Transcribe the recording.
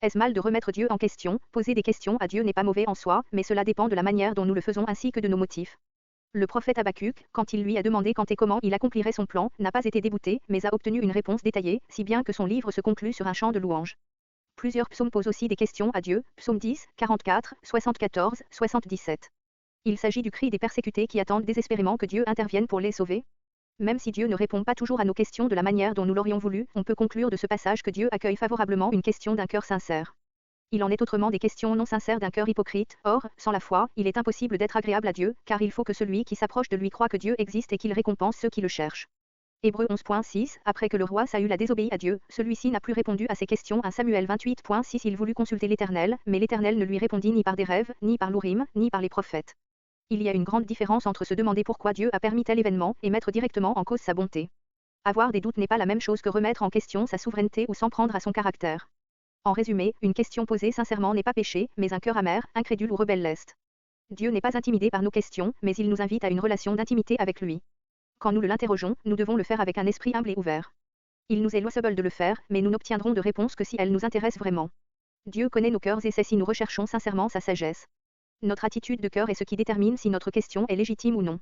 Est-ce mal de remettre Dieu en question? Poser des questions à Dieu n'est pas mauvais en soi, mais cela dépend de la manière dont nous le faisons ainsi que de nos motifs. Le prophète Habacuc, quand il lui a demandé quand et comment il accomplirait son plan, n'a pas été débouté, mais a obtenu une réponse détaillée, si bien que son livre se conclut sur un chant de louange. Plusieurs psaumes posent aussi des questions à Dieu, psaume 10, 44, 74, 77. Il s'agit du cri des persécutés qui attendent désespérément que Dieu intervienne pour les sauver. Même si Dieu ne répond pas toujours à nos questions de la manière dont nous l'aurions voulu, on peut conclure de ce passage que Dieu accueille favorablement une question d'un cœur sincère. Il en est autrement des questions non sincères d'un cœur hypocrite. Or, sans la foi, il est impossible d'être agréable à Dieu, car il faut que celui qui s'approche de lui croie que Dieu existe et qu'il récompense ceux qui le cherchent. Hébreux 11.6, après que le roi Saül a désobéi à Dieu, celui-ci n'a plus répondu à ses questions. 1 Samuel 28.6. Il voulut consulter l'Éternel, mais l'Éternel ne lui répondit ni par des rêves, ni par l'Urim, ni par les prophètes. Il y a une grande différence entre se demander pourquoi Dieu a permis tel événement et mettre directement en cause sa bonté. Avoir des doutes n'est pas la même chose que remettre en question sa souveraineté ou s'en prendre à son caractère. En résumé, une question posée sincèrement n'est pas péché, mais un cœur amer, incrédule ou rebelle l'est. Dieu n'est pas intimidé par nos questions, mais il nous invite à une relation d'intimité avec lui. Quand nous l'interrogeons, nous devons le faire avec un esprit humble et ouvert. Il nous est loisible de le faire, mais nous n'obtiendrons de réponse que si elle nous intéresse vraiment. Dieu connaît nos cœurs et sait si nous recherchons sincèrement sa sagesse. Notre attitude de cœur est ce qui détermine si notre question est légitime ou non.